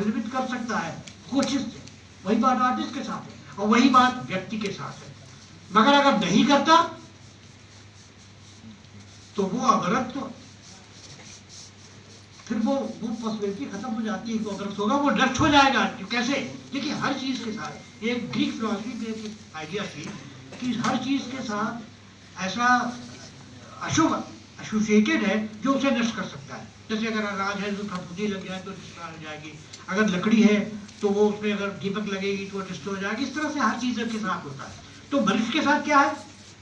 अभिनवित कर सकता है कोशिश से। वही बात आर्टिस्ट के साथ है और वही बात व्यक्ति के साथ है। मगर अगर नहीं करता तो वो अवरक्त, फिर वो पॉसिबिलिटी खत्म हो जाती है। वो अवरक्त होगा, वो नष्ट हो जाएगा। कैसे? देखिए हर चीज के साथ एक ग्रीक फिलॉसफी में एक आइडिया थी कि हर चीज के साथ ऐसा अशुभ एसोसिएटेड है जो उसे नष्ट कर सकता है। जैसे अगर अनाज है तो फफूंदी लग जाए तो डिस्ट्रॉय हो जाएगी, अगर लकड़ी है तो वो उसमें अगर दीपक लगेगी तो डिस्ट्रॉय हो जाएगी। इस तरह से हर चीज के साथ होता है। तो मनुष्य के साथ क्या है?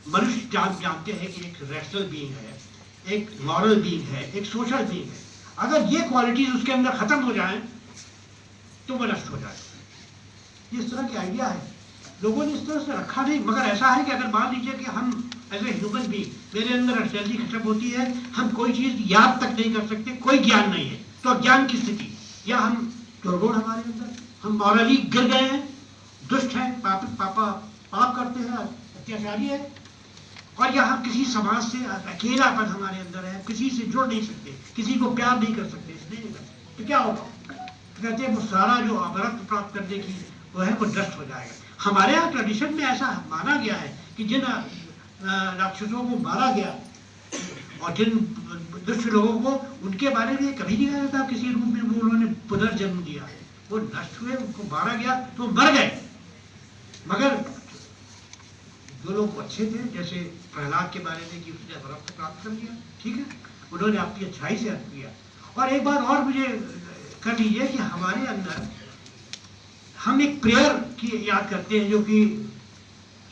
मनुष्य जानते हैं कि एक रैशनल बीइंग है, एक मॉरल बीइंग है, एक सोशल बीइंग है। अगर ये क्वालिटीज उसके अंदर खत्म हो जाए तो वो नष्ट हो जाए। इस तरह के आइडिया है, लोगों ने इस तरह से रखा नहीं। मगर ऐसा है कि अगर मान लीजिए कि हम एज ए ह्यूमन बीइंग, मेरे अंदर रैशनैलिटी खत्म होती है, हम कोई चीज याद तक नहीं कर सकते, कोई ज्ञान नहीं है, तो अज्ञान की स्थिति, या हम दुर्गुण हमारे अंदर, हम मॉरली गिर गए हैं, दुष्ट हैं, पाप करते हैं, अत्याचारी है, और या हम किसी समाज से अकेलापन हमारे अंदर है, किसी से जुड़ नहीं सकते, किसी को प्यार नहीं कर सकते, इसलिए नहीं कर सकते, तो क्या होगा? तो कहते हैं वो सारा जो अमरत्व प्राप्त करने की वो है वो नष्ट हो जाएगा। हमारे यहाँ ट्रेडिशन में ऐसा माना गया है कि जिन राक्षसों को मारा गया और जिन दुष्ट लोगों को, उनके बारे में कभी नहीं कहा जाता किसी रूप में वो उन्होंने पुनर्जन्म दिया है। वो नष्ट हुए, उनको मारा गया तो मर गए। मगर जो लोग अच्छे थे, जैसे प्रहलाद के बारे में कि उसने अमरत्व प्राप्त कर लिया, ठीक है, उन्होंने अपनी अच्छाई से अर्थ किया। और एक बात और मुझे कर लीजिए कि हमारे अंदर हम एक प्रेयर की याद करते हैं जो कि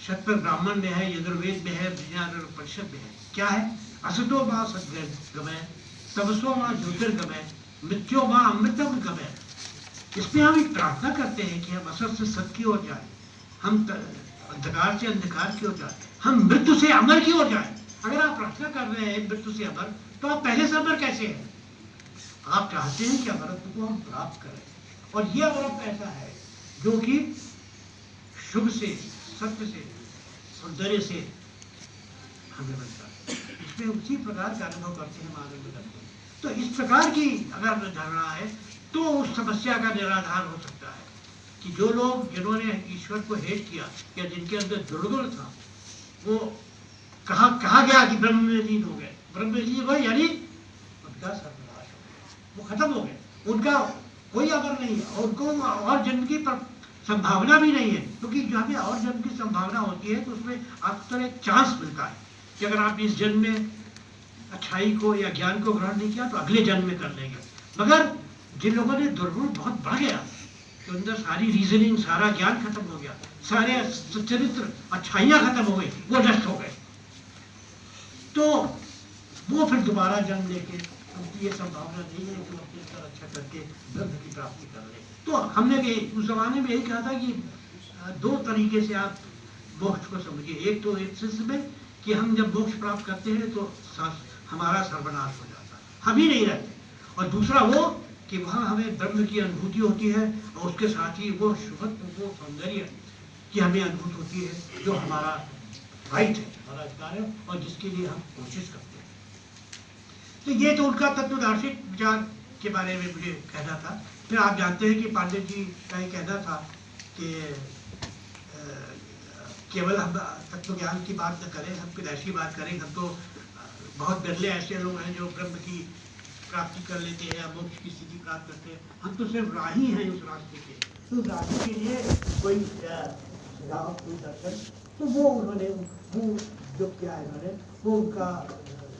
शतपर ब्राह्मण में है, यजुर्वेद में है, परिषद में है। क्या है? असतो मां सद्गमय, तमसो मां ज्योतिर्गमय, मृत्यो मां अमृतम गमय। इसमें हम एक प्रार्थना करते हैं कि हम असत से सत्य की ओर जाए, हम अंधकार से अंधकार की ओर जाए, हम मृत्यु से अमर की ओर जाए। अगर आप प्रार्थना कर रहे हैं मृत्यु से अमर, तो आप पहले से अमर कैसे हैं? आप चाहते हैं कि अमरत्व को हम प्राप्त करें, और यह अमरत्व ऐसा है जो कि शुभ से, सत्य से, सौंदर्य से हमें बनता है। इसमें उसी प्रकार का अनुभव करते हैं, मानव करते हैं। तो इस प्रकार की अगर धारणा है तो उस समस्या का निराधार हो सकता है कि जो लोग जिन्होंने ईश्वर को हेट किया या जिनके अंदर दुर्गुण था, वो कहा गया कि ब्रह्म में लीन हो गए। ब्रह्म में लीन हुए यानी उनका सर्वनाश हो गया, वो खत्म हो गए, उनका कोई अमर नहीं है, और उनको और जन्म की संभावना भी नहीं है। क्योंकि जो हमें और जन्म की संभावना होती है तो उसमें अक्सर एक चांस मिलता है कि अगर आप इस जन्म में अच्छाई को या ज्ञान को ग्रहण नहीं किया तो अगले जन्म में कर लेंगे। मगर जिन लोगों ने दुर्गुण बहुत बढ़ गया, तो अंदर सारी रीजनिंग, सारा ज्ञान खत्म हो गया, सारे चरित्र, अच्छाइयाँ खत्म हो गई, वो नष्ट हो गए, तो वो फिर दोबारा जन्म लेके, उनकी ये संभावना नहीं है कि वो अपनी तरह अच्छा करके ब्रह्म की प्राप्ति कर ले। तो हमने भी उस जमाने में यही कहा था कि दो तरीके से आप मोक्ष को समझिए। एक तो एक सेंस में कि हम जब मोक्ष प्राप्त करते हैं तो हमारा सर्वनाश हो जाता है, हम ही नहीं रहते, और दूसरा वो कि वहाँ हमें ब्रह्म की अनुभूति होती है, और उसके साथ ही वो शुभत्व, वो सौंदर्य की हमें अनुभूति होती है जो हमारा राइट है, हमारा अधिकार है, और जिसके लिए हम कोशिश करते हैं। तो ये तो उनका तत्वदार्शिक विचार के बारे में मुझे कहना था। फिर आप जानते हैं कि पांडे जी का ये कहना था कि केवल हम तत्व ज्ञान की बात न करें, हम पैदाइशी बात करें। हम तो बहुत बिरले ऐसे लोग हैं जो ब्रह्म की प्राप्ति कर लेते हैं या मोक्ष की स्थिति प्राप्त करते हैं। हम तो सिर्फ राही हैं उस रास्ते के, तो रास्ते के लिए कोई दर्शन, तो वो उन्होंने वो जो किया है उन्होंने, वो उनका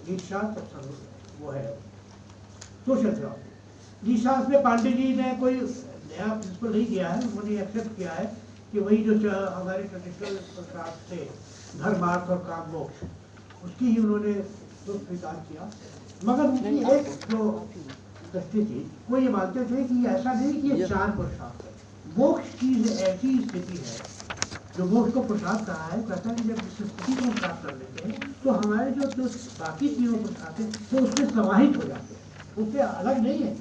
नीतिशास्त्र वो है सोशल फिलॉसफी। नीतिशास्त्र में पांडे जी ने कोई नया प्रिंसिपल नहीं दिया है, उन्होंने एक्सेप्ट किया है कि वही जो हमारे ट्रेडिशनल शास्त्र थे, धर्म, अर्थ और काम, मोक्ष, उसकी ही उन्होंने तो स्वीकार किया। मगर उनकी एक जो दृष्टि थी, वो ये मानते थे कि ऐसा नहीं कि ये चार पुरुषार्थ है। मोक्ष की ऐसी स्थिति है जो मोक्ष को पुरुषार्थ कहा है, कहता है कि जब इस स्थिति को प्राप्त कर लेते हैं तो हमारे जो बाकी चीज़ों को पुरुषार्थ है वो उसमें समाहित हो जाते हैं, उससे अलग नहीं है।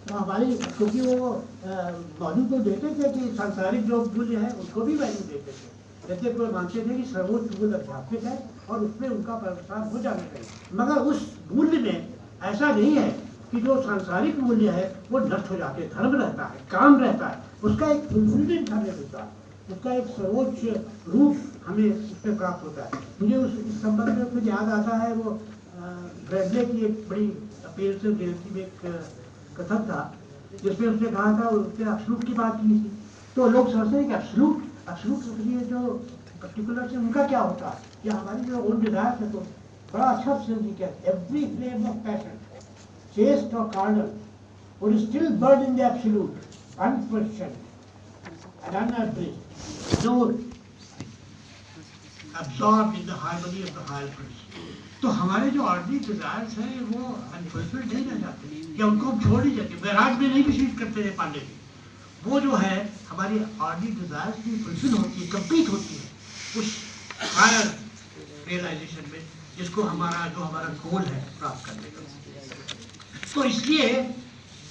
तो हमारी, क्योंकि वो वैल्यू तो देते थे कि सांसारिक जो मूल्य है उसको भी वैल्यू देते थे, जैसे कोई मानते थे कि सर्वोच्च मूल्य आध्यात्मिक है और उसमें उनका प्रसार हो जाना चाहिए। मगर उस मूल्य में ऐसा नहीं है कि जो सांसारिक मूल्य है वो नष्ट हो जाते हैं, धर्म रहता है, काम रहता है, उसका एक फुलफिलमेंट हमें मिलता है, उसका एक सर्वोच्च रूप हमें उसमें प्राप्त होता है। मुझे इस संबंध में मुझे याद आता है वो ब्रैडले की एक बड़ी अपील से जयंती में एक कथन था जिसमें उसने कहा था, उसने अब्सोल्यूट की बात की थी। तो लोग समझते हैं कि अब्सोल्यूट लिए जो पर्टिकुलर से उनका क्या होता है, या हमारी जो ओन डिजायर है, तो बड़ा अच्छा क्या every flame of passion chaste or carnal would still burn in the absolute, unquestioned and unabridged, no absorbed in the harmony of the higher principle. तो हमारे जो ऑर्डिनरी डिजायर्स हैं वो अनफुलफिल्ड नहीं रह जाते, या उनको हम छोड़ ही जाते, बैराज में नहीं विशेष करते थे पांडे जी। वो जो है हमारी ऑर्डिनरी डिजायर्स की फुलफिल होती है, कंप्लीट होती है उस हायर रियलाइजेशन में, जिसको जो हमारा गोल है प्राप्त करने का। तो इसलिए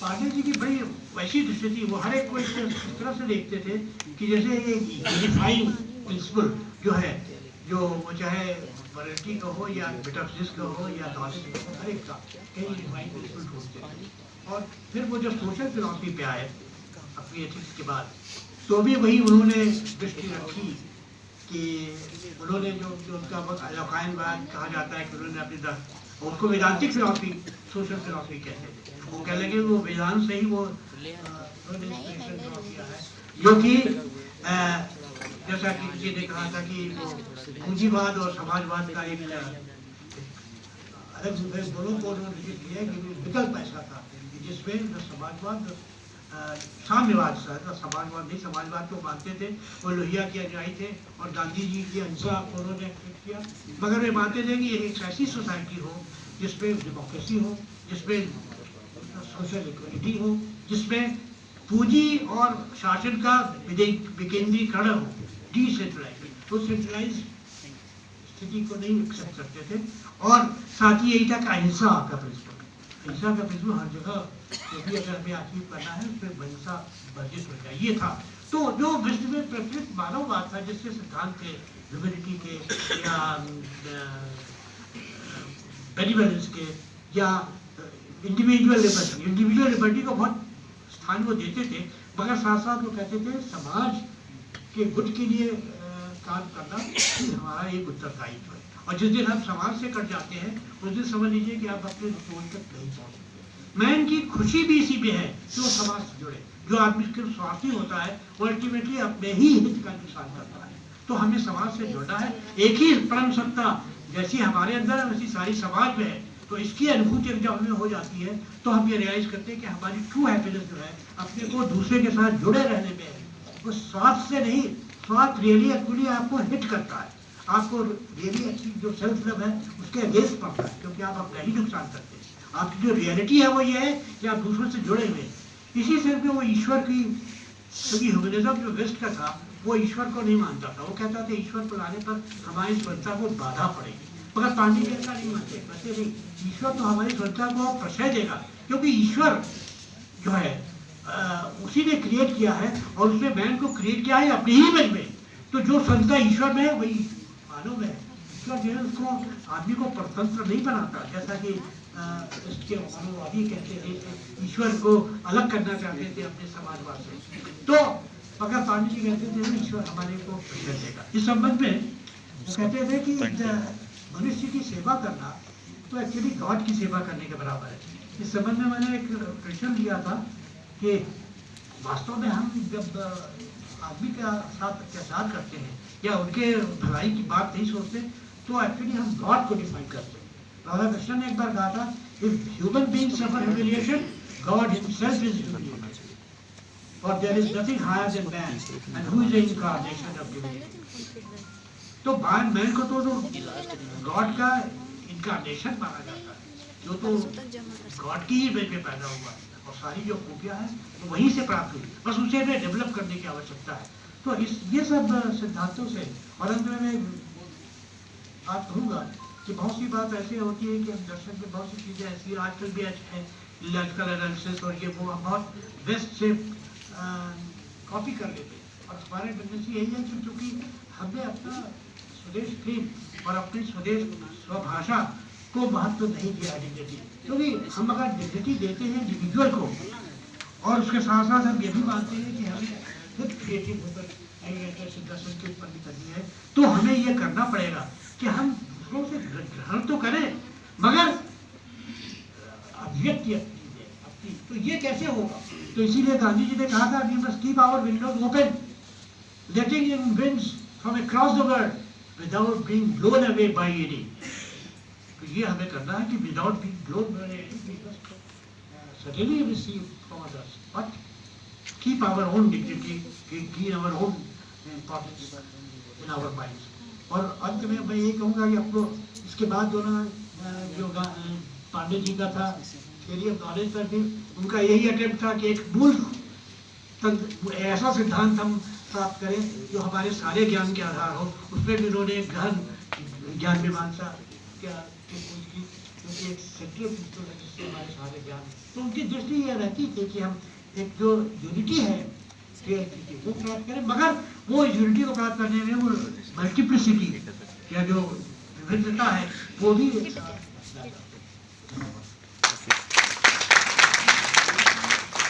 पांडे जी की बड़ी वैसी दृष्टि थी, वो हर एक को इस तरह से देखते थे कि जैसे ये यूनिफाइंग प्रिंसिपल जो है, जो वो चाहे वैरायटी का हो या मेटाफिजिक्स का हो या नॉलेज का हो, हर एक का कई यूनिफाइंग प्रिंसिपल ढूंढते थे। और फिर वो जब सोशल फिलॉसफी पे आए अपनी एथिक्स के बाद, तो भी वही उन्होंने दृष्टि रखी कि उन्होंने जो उनका अलोकायनवाद कहा जाता है कि उन्होंने अपनी उसको वेदांतिक फिलॉसफी सोशल फिलॉसफी कहते थे, वो कह लगे वो वेदांत से ही वो किया है, जो कि जैसा कि किसी ने कहा था कि वो पूंजीवाद और समाजवाद का एक अलग दोनों को उन्होंने किया कि विकल्प ऐसा था जिसमें समाजवाद साम्यवाद समाजवाद नहीं, समाजवाद को मानते थे, वो लोहिया के अनुयायी थे और गांधी जी की अहिंसा उन्होंने एक्सेप्ट किया, मगर वे मानते थे कि एक ऐसी सोसाइटी हो जिसमें डेमोक्रेसी हो, जिसमें सोशल इक्वलिटी हो, जिसमें पूंजी और शासन का विकेंद्रीकरण हो, डिसेंट्रलाइज, तो सेंट्रलाइज स्थिति को नहीं एक्सेप्ट करते थे। और साथ ही यही था कि अहिंसा का प्रिंसिपल, हिंसा का प्रिंसिपल हर जगह, क्योंकि अगर हमें अचीव करना है उसमें हिंसा वर्जित हो जाए, ये था। तो जो विश्व में प्रचलित मानववाद था, जिसके सिद्धांत थे ह्यूमैनिटी के या बेनिवोलेंस के या इंडिविजुअल लिबर्टी को बहुत स्थान वो देते थे, मगर साथ साथ वो कहते थे समाज के गुट के लिए काम करना हमारा एक उत्तरदायित्व है, और जिस दिन हम समाज से कट जाते हैं उस दिन समझ लीजिए कि आप अपने सोच तक नहीं पहुंच सकते। मैं इनकी खुशी भी इसी में है कि वो समाज से जुड़े। जो आदमी के स्वार्थी होता है वो अल्टीमेटली अपने ही हित का नुकसान करता है। तो हमें समाज से जुड़ना है, एक ही परम सत्ता जैसी हमारे अंदर है वैसी सारी समाज में है। तो इसकी अनुभूति जब हमें हो जाती है तो हम ये रियलाइज करते हैं कि हमारी ट्रू हैप्पीनेस जो है अपने को दूसरे के साथ जुड़े रहने में है, वो स्वार्थ से नहीं। स्वार्थ रियली एक्चुअली आपको हिट करता है, आपको रियली एक्चुअली जो सेल्फ लव है उसके अगेंस्ट पड़ता है, क्योंकि आप अपना ही नुकसान करते हैं। आपकी जो रियलिटी है वो ये है कि आप दूसरों से जुड़े हुए हैं। इसी से वो ईश्वर की, क्योंकि ह्यूमनिज्म जो वेस्ट का था वो ईश्वर को नहीं मानता था, वो कहता था ईश्वर को लाने पर हमारी स्वच्छता को बाधा पड़ेगी। मगर पांडे जी ऐसा नहीं मानते, कहते नहीं, ईश्वर तो हमारी स्वच्छता को प्रश्रय देगा, क्योंकि ईश्वर जो है उसी ने क्रिएट किया है और उसने मैन को क्रिएट किया है अपनी ही इमेज में। तो जो स्वच्छता ईश्वर में है वही मानव में है। ईश्वर जो है उसको आदमी को परतंत्र नहीं बनाता, जैसा कि इसके मानववादी कहते थे ईश्वर को अलग करना चाहते थे अपने समाजवाद से। तो मगर पांडे जी कहते थे ईश्वर हमारे को प्रश्रय देगा। इस संबंध में वो कहते थे कि मनुष्य की सेवा करना तो एक्चुअली गॉड की सेवा करने के बराबर है। इस संबंध में मैंने एक प्रश्न दिया था कि वास्तव में हम जब आदमी के साथ अत्याचार करते हैं या उनके भलाई की बात नहीं सोचते तो एक्चुअली हम गॉड को डिफाइन करते हैं। राधा कृष्ण ने एक बार कहा था, if human beings suffer humiliation, God himself is humiliated, और there is nothing higher than man and who is the incarnation of divinity. तो मैन को तो गॉड का इनकार्नेशन माना जाता है, जो तो गॉड की ही इमेज में पैदा हुआ और सारी जो खूबियां हैं वो वहीं से प्राप्त हुई, बस उसे डेवलप करने की आवश्यकता है। तो ये सब सिद्धांतों से, और अंत में मैं बात कहूँगा कि बहुत सी बात ऐसी होती है कि हम दर्शन में बहुत सी चीज़ें ऐसी आजकल भी अच्छे हैं, लॉजिकल एनालिसिस और ये वो बहुत वेस्ट से कॉपी कर लेते हैं। और हमारे टेंडेंसी यही है कि चूँकि हमने अपना स्वदेश प्रेम और अपनी स्वदेश स्वभाषा को महत्व नहीं दिया डिग्निटी, क्योंकि हम अगर डिग्निटी देते हैं इंडिविजुअल को और उसके साथ साथ हम ये भी मानते हैं कि हमें खुद क्रिएटिव होकर दर्शन की उत्पत्ति करनी है, तो हमें ये करना पड़ेगा कि हम दूसरों से ग्रहण तो करें मगर अभिव्यक्ति अपनी। तो ये कैसे होगा? तो इसीलिए गांधी जी ने कहा था we must keep our windows open, letting in winds from across the world without being blown away by any. तो ये हमें करना है कि without being blown by any we must certainly receive from others, but keep our own dignity, keep our own thoughts in our minds. और अंत में मैं ये कहूँगा कि आपको इसके बाद जो पांडे जी का था थियरी ऑफ नॉलेज पर भी उनका यही अटेम्प्ट था कि एक मूल ऐसा सिद्धांत हम प्राप्त करें जो हमारे सारे ज्ञान के आधार हो। उसमें भी उन्होंने गहन ज्ञान मीमांसा क्या एक सेंट्रल प्रिंसिपल है जिससे हमारे सारे ज्ञान, तो उनकी दृष्टि यह रहती थी कि हम एक जो यूनिटी है रियलिटी वो प्राप्त करें, मगर वो यूनिटी को प्राप्त करने में वो मल्टीप्लिसिटी या जो विभिन्नता है वो भी एक साथ